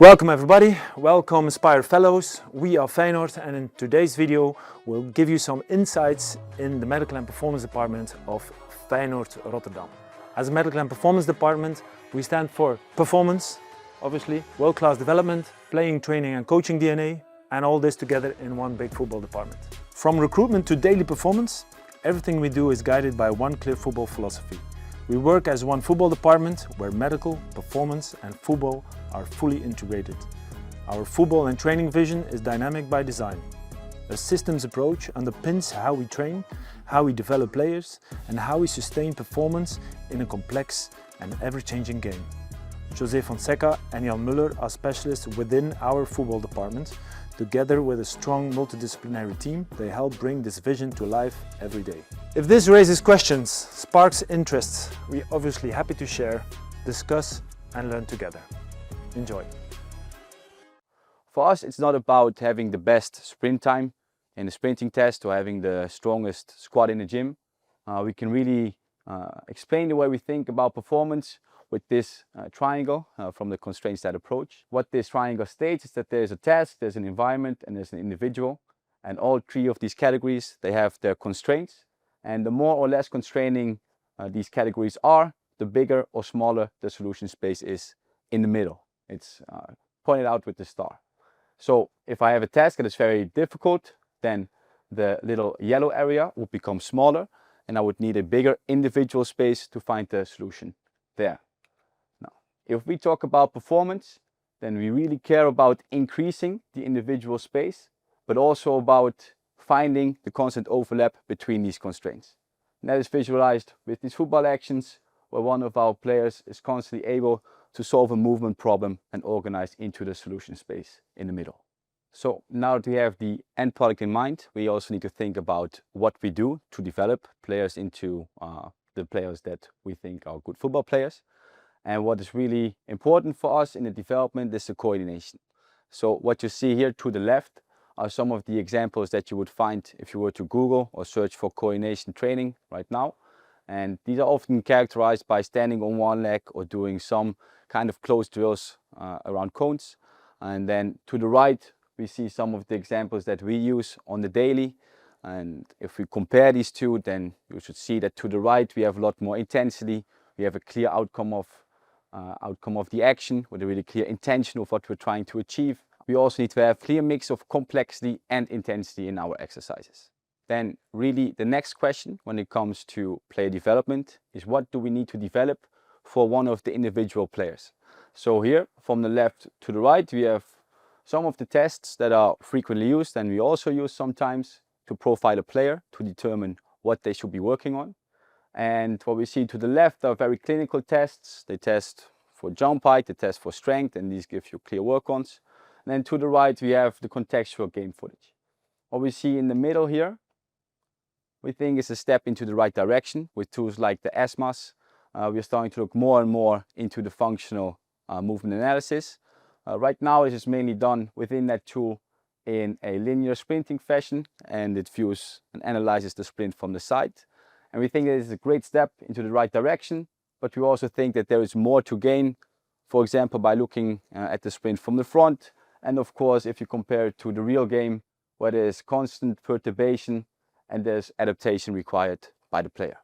Welcome everybody, welcome Aspire Fellows. We are Feyenoord and in today's video we'll give you some insights in the Medical and Performance Department of Feyenoord Rotterdam. As a Medical and Performance Department, we stand for performance, obviously, world-class development, playing, training and coaching DNA, and all this together in one big football department. From recruitment to daily performance, everything we do is guided by one clear football philosophy. We work as one football department where medical, performance and football are fully integrated. Our football and training vision is dynamic by design. A systems approach underpins how we train, how we develop players and how we sustain performance in a complex and ever-changing game. José Fonseca and Jan Muller are specialists within our football department. Together with a strong multidisciplinary team, they help bring this vision to life every day. If this raises questions, sparks interests, we're obviously happy to share, discuss and learn together. Enjoy. For us, it's not about having the best sprint time in the sprinting test or having the strongest squat in the gym. We can really explain the way we think about performance with this triangle from the constraint set approach. What this triangle states is that there's a task, there's an environment and there's an individual, and all three of these categories, they have their constraints, and the more or less constraining these categories are, the bigger or smaller the solution space is in the middle. It's pointed out with the star. So if I have a task that is very difficult, then the little yellow area would become smaller and I would need a bigger individual space to find the solution there. If we talk about performance, then we really care about increasing the individual space, but also about finding the constant overlap between these constraints. And that is visualized with these football actions where one of our players is constantly able to solve a movement problem and organize into the solution space in the middle. So now that we have the end product in mind, we also need to think about what we do to develop players into the players that we think are good football players. And what is really important for us in the development is the coordination. So what you see here to the left are some of the examples that you would find if you were to Google or search for coordination training right now. And these are often characterized by standing on one leg or doing some kind of close drills around cones. And then to the right, we see some of the examples that we use on the daily. And if we compare these two, then you should see that to the right, we have a lot more intensity. We have a clear outcome of the action with a really clear intention of what we're trying to achieve. We also need to have a clear mix of complexity and intensity in our exercises. Then really the next question when it comes to player development is what do we need to develop for one of the individual players. So here from the left to the right we have some of the tests that are frequently used and we also use sometimes to profile a player to determine what they should be working on. And what we see to the left are very clinical tests. They test for jump height, they test for strength, and these give you clear work-ons. And then to the right, we have the contextual game footage. What we see in the middle here, we think is a step into the right direction with tools like the ESMAS. We're starting to look more and more into the functional movement analysis. Right now, it is mainly done within that tool in a linear sprinting fashion, and it views and analyzes the sprint from the side. And we think that it's a great step into the right direction, but we also think that there is more to gain, for example, by looking at the sprint from the front. And of course, if you compare it to the real game, where there is constant perturbation and there's adaptation required by the player.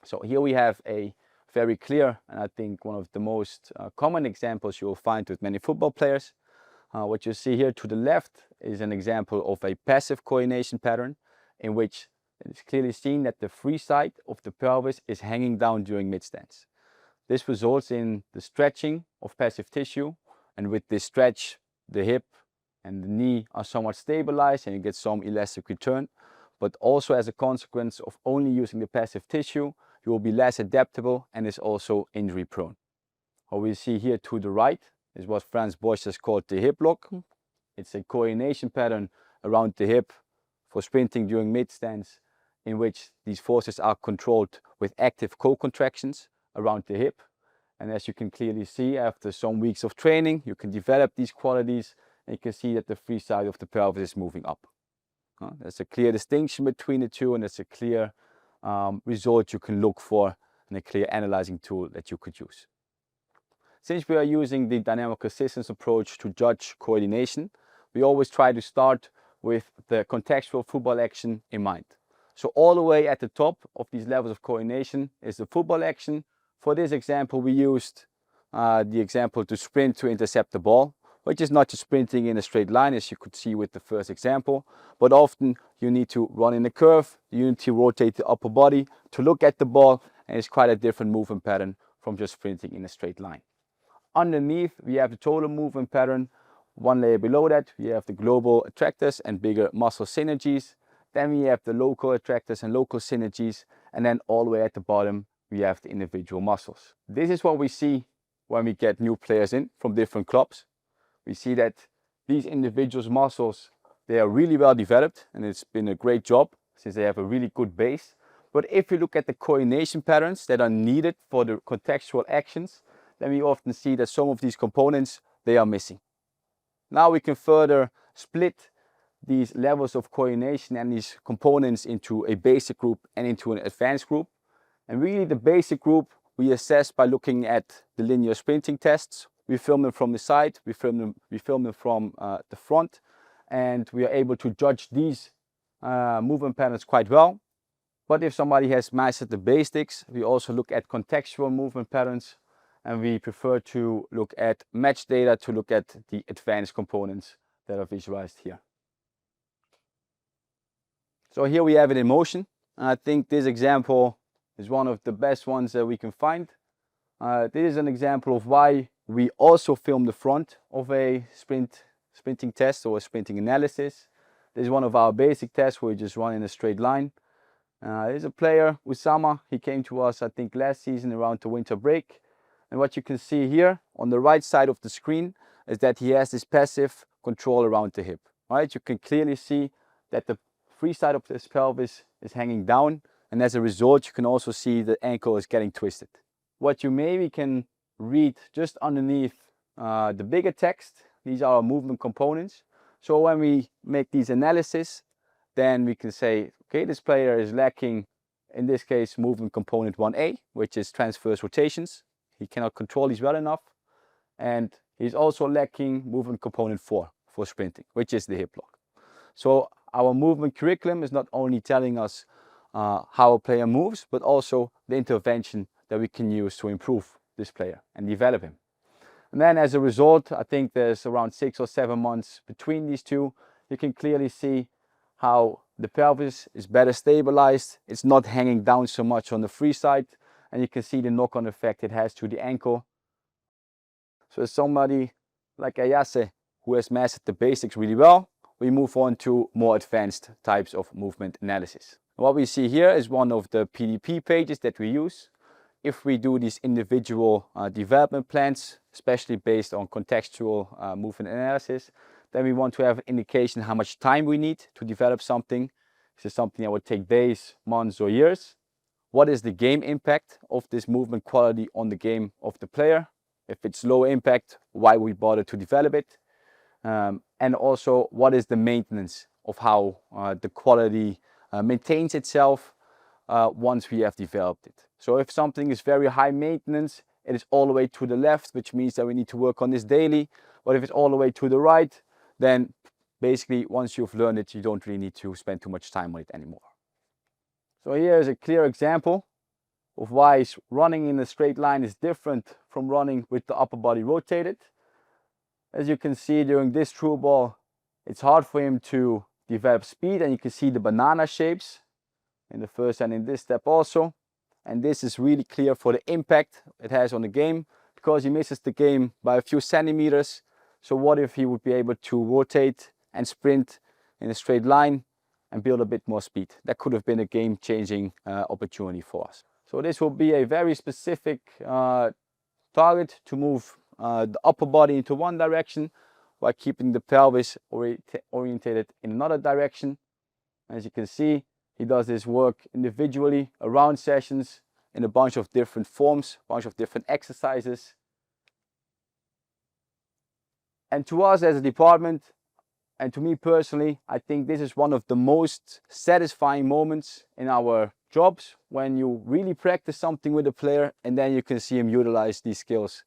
So here we have a very clear, and I think one of the most common examples you will find with many football players. What you see here to the left is an example of a passive coordination pattern in which it's clearly seen that the free side of the pelvis is hanging down during mid-stance. This results in the stretching of passive tissue, and with this stretch, the hip and the knee are somewhat stabilized and you get some elastic return. But also as a consequence of only using the passive tissue, you will be less adaptable and is also injury prone. What we see here to the right is what Franz Bosch has called the hip lock. It's a coordination pattern around the hip for sprinting during mid-stance, in which these forces are controlled with active co-contractions around the hip. And as you can clearly see, after some weeks of training, you can develop these qualities and you can see that the free side of the pelvis is moving up. There's a clear distinction between the two, and it's a clear result you can look for and a clear analyzing tool that you could use. since we are using the dynamic assistance approach to judge coordination, we always try to start with the contextual football action in mind. So all the way at the top of these levels of coordination is the football action. For this example, we used the example to sprint to intercept the ball, which is not just sprinting in a straight line, as you could see with the first example, but often you need to run in a curve, you need to rotate the upper body to look at the ball, and it's quite a different movement pattern from just sprinting in a straight line. Underneath, we have the total movement pattern. One layer below that, we have the global attractors and bigger muscle synergies. Then we have the local attractors and local synergies. And then all the way at the bottom, we have the individual muscles. This is what we see when we get new players in from different clubs. We see that these individual muscles, they are really well developed, and it's been a great job since they have a really good base. But if you look at the coordination patterns that are needed for the contextual actions, then we often see that some of these components, they are missing. Now we can further split these levels of coordination and these components into a basic group and into an advanced group. And really the basic group we assess by looking at the linear sprinting tests. We film them from the side, we film them from the front, and we are able to judge these movement patterns quite well. But if somebody has mastered the basics, we also look at contextual movement patterns, and we prefer to look at match data to look at the advanced components that are visualized here. So here we have it in motion. I think this example is one of the best ones that we can find. This is an example of why we also film the front of a sprinting test or a sprinting analysis. This is one of our basic tests where we just run in a straight line. There's a player, Usama. He came to us, I think, last season around the winter break. And what you can see here on the right side of the screen is that he has this passive control around the hip. Right? You can clearly see that the free side of his pelvis is hanging down, and as a result you can also see the ankle is getting twisted. What you maybe can read just underneath the bigger text, these are our movement components. So when we make these analysis, then we can say, okay, this player is lacking, in this case, movement component 1A, which is transverse rotations. He cannot control these well enough. And he's also lacking movement component 4 for sprinting, which is the hip lock. So our movement curriculum is not only telling us how a player moves, but also the intervention that we can use to improve this player and develop him. And then as a result, I think there's around 6 or 7 months between these two. You can clearly see how the pelvis is better stabilized. It's not hanging down so much on the free side. And you can see the knock-on effect it has to the ankle. So as somebody like Ayase, who has mastered the basics really well, we move on to more advanced types of movement analysis. What we see here is one of the PDP pages that we use. If we do these individual development plans, especially based on contextual movement analysis, then we want to have an indication how much time we need to develop something. Is this something that would take days, months, or years? What is the game impact of this movement quality on the game of the player? If it's low impact, why we bother to develop it? And also, what is the maintenance of how the quality maintains itself once we have developed it? So if something is very high maintenance, it is all the way to the left, which means that we need to work on this daily. But if it's all the way to the right, then basically once you've learned it, you don't really need to spend too much time on it anymore. So here is a clear example of why running in a straight line is different from running with the upper body rotated. As you can see during this through ball, it's hard for him to develop speed, and you can see the banana shapes in the first and in this step also. And this is really clear for the impact it has on the game, because he misses the game by a few centimeters. So what if he would be able to rotate and sprint in a straight line and build a bit more speed? That could have been a game-changing opportunity for us. So this will be a very specific target to move the upper body into one direction while keeping the pelvis orientated in another direction. As you can see, he does this work individually around sessions in a bunch of different forms, a bunch of different exercises. And to us as a department, and to me personally, I think this is one of the most satisfying moments in our jobs, when you really practice something with a player and then you can see him utilize these skills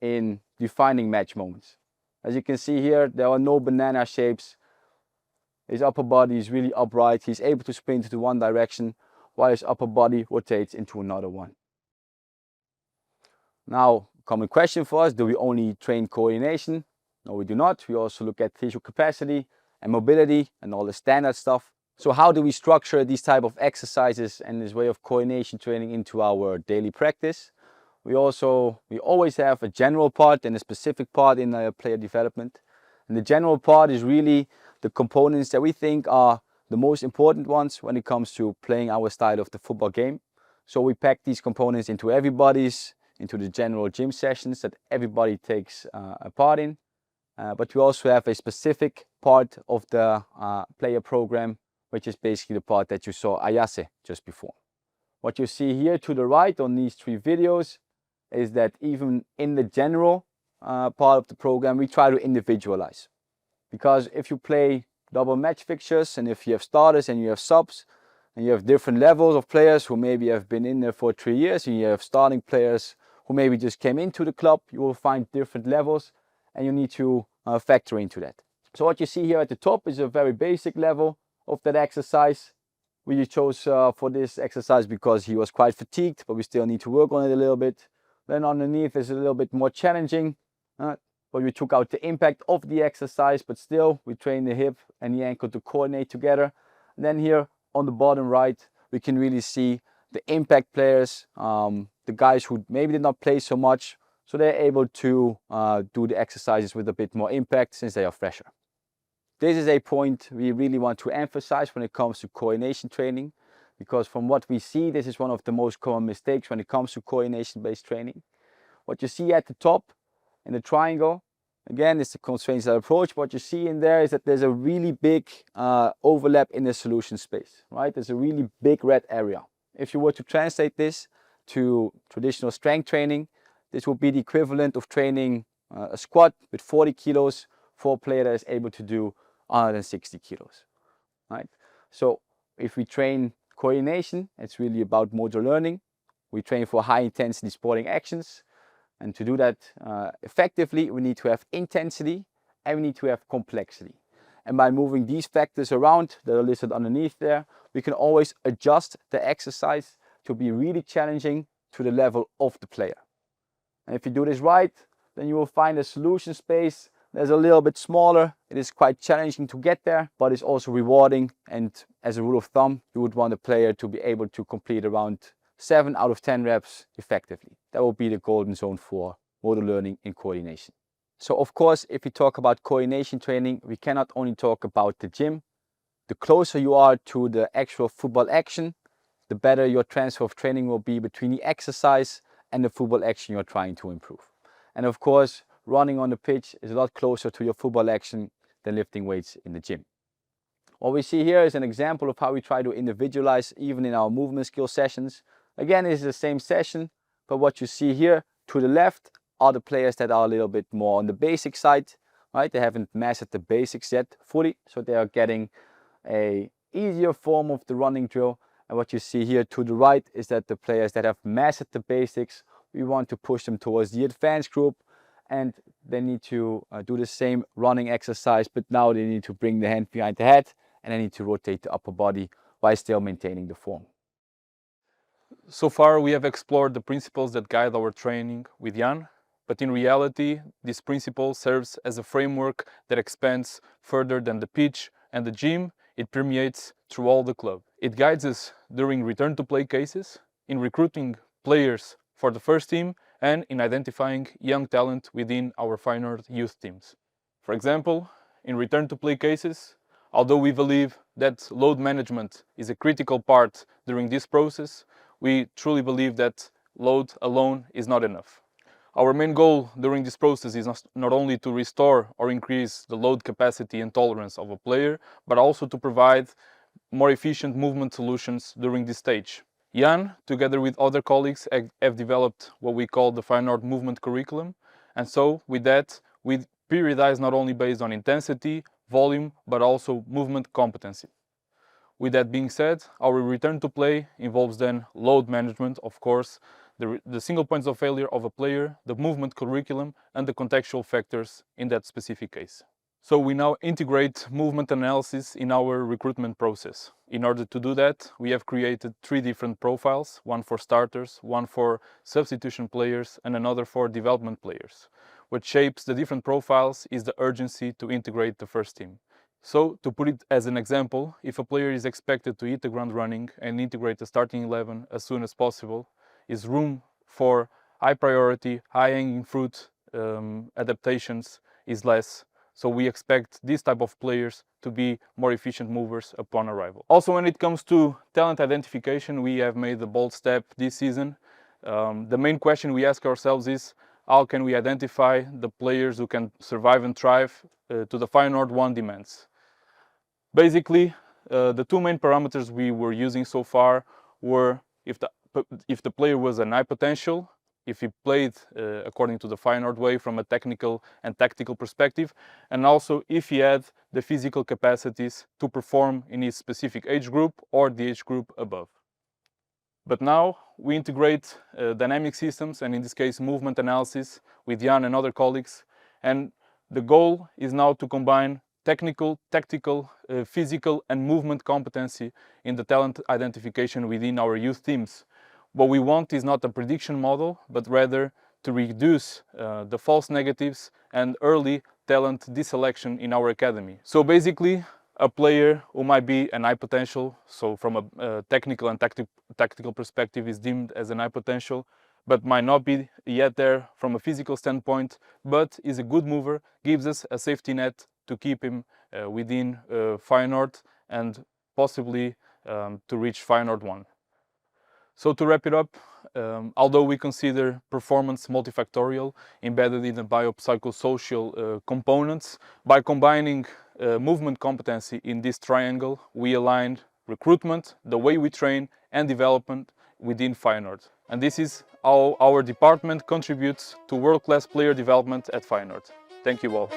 in defining match moments. As you can see here, there are no banana shapes. His upper body is really upright. He's able to sprint into one direction while his upper body rotates into another one. Now, common question for us, do we only train coordination? No, we do not. We also look at visual capacity and mobility and all the standard stuff. So how do we structure these type of exercises and this way of coordination training into our daily practice? We always have a general part and a specific part in player development. And the general part is really the components that we think are the most important ones when it comes to playing our style of the football game. So we pack these components into into the general gym sessions that everybody takes a part in. But we also have a specific part of the player program, which is basically the part that you saw Ayase just before. What you see here to the right on these 3 videos is that even in the general part of the program, we try to individualize. Because if you play double match fixtures and if you have starters and you have subs and you have different levels of players who maybe have been in there for 3 years and you have starting players who maybe just came into the club, you will find different levels and you need to factor into that. So what you see here at the top is a very basic level of that exercise. We chose for this exercise because he was quite fatigued, but we still need to work on it a little bit. Then underneath is a little bit more challenging, but we took out the impact of the exercise, but still we train the hip and the ankle to coordinate together. And then here on the bottom right, we can really see the impact players, the guys who maybe did not play so much, so they're able to do the exercises with a bit more impact since they are fresher. This is a point we really want to emphasize when it comes to coordination training, because from what we see, this is one of the most common mistakes when it comes to coordination-based training. What you see at the top in the triangle, again, it's the constraints approach. What you see in there is that there's a really big overlap in the solution space, right? There's a really big red area. If you were to translate this to traditional strength training, this would be the equivalent of training a squat with 40 kilos for a player that is able to do 160 kilos, right? So if we train coordination, it's really about motor learning. We train for high intensity sporting actions. And to do that effectively, we need to have intensity and we need to have complexity. And by moving these factors around that are listed underneath there, we can always adjust the exercise to be really challenging to the level of the player. And if you do this right, then you will find a solution space that's a little bit smaller. It is quite challenging to get there, but it's also rewarding. And as a rule of thumb, you would want a player to be able to complete around 7 out of 10 reps effectively. That will be the golden zone for motor learning in coordination. So of course, if we talk about coordination training, we cannot only talk about the gym. The closer you are to the actual football action, the better your transfer of training will be between the exercise and the football action you're trying to improve. And of course, running on the pitch is a lot closer to your football action than lifting weights in the gym. What we see here is an example of how we try to individualize even in our movement skill sessions. Again, it's the same session, but what you see here to the left are the players that are a little bit more on the basic side, right? They haven't mastered the basics yet fully, so they are getting a easier form of the running drill. And what you see here to the right is that the players that have mastered the basics, we want to push them towards the advanced group, and they need to do the same running exercise, but now they need to bring the hand behind the head and they need to rotate the upper body while still maintaining the form. So far we have explored the principles that guide our training with Jan, but in reality this principle serves as a framework that expands further than the pitch and the gym. It permeates through all the club. It guides us during return to play cases, in recruiting players for the first team, and in identifying young talent within our Feyenoord youth teams. For example, in return to play cases, although we believe that load management is a critical part during this process, we truly believe that load alone is not enough. Our main goal during this process is not only to restore or increase the load capacity and tolerance of a player, but also to provide more efficient movement solutions during this stage. Jan, together with other colleagues, have developed what we call the Feyenoord movement curriculum, and so with that we periodize not only based on intensity, volume, but also movement competency. With that being said, our return to play involves then load management, of course, the single points of failure of a player, the movement curriculum, and the contextual factors in that specific case. So we now integrate movement analysis in our recruitment process. In order to do that, we have created 3 different profiles, one for starters, one for substitution players, and another for development players. What shapes the different profiles is the urgency to integrate the first team. So, to put it as an example, if a player is expected to hit the ground running and integrate the starting 11 as soon as possible, is room for high priority, high hanging fruit adaptations is less. So we expect this type of players to be more efficient movers upon arrival. Also, when it comes to talent identification, we have made a bold step this season. The main question we ask ourselves is, how can we identify the players who can survive and thrive to the Feyenoord 1 demands? Basically, the 2 main parameters we were using so far were if the player was an high potential, if he played according to the Feyenoord way from a technical and tactical perspective, and also if he had the physical capacities to perform in his specific age group or the age group above. But now we integrate dynamic systems, and in this case movement analysis, with Jan and other colleagues, and the goal is now to combine technical, tactical, physical and movement competency in the talent identification within our youth teams. What we want is not a prediction model, but rather to reduce the false negatives and early talent deselection in our academy. So basically, a player who might be an high potential, so from a technical and tactical perspective is deemed as an high potential, but might not be yet there from a physical standpoint, but is a good mover, gives us a safety net to keep him within Feyenoord and possibly to reach Feyenoord 1. So to wrap it up, although we consider performance multifactorial, embedded in the biopsychosocial components, by combining movement competency in this triangle, we aligned recruitment, the way we train and development within Feyenoord. And this is how our department contributes to world-class player development at Feyenoord. Thank you all.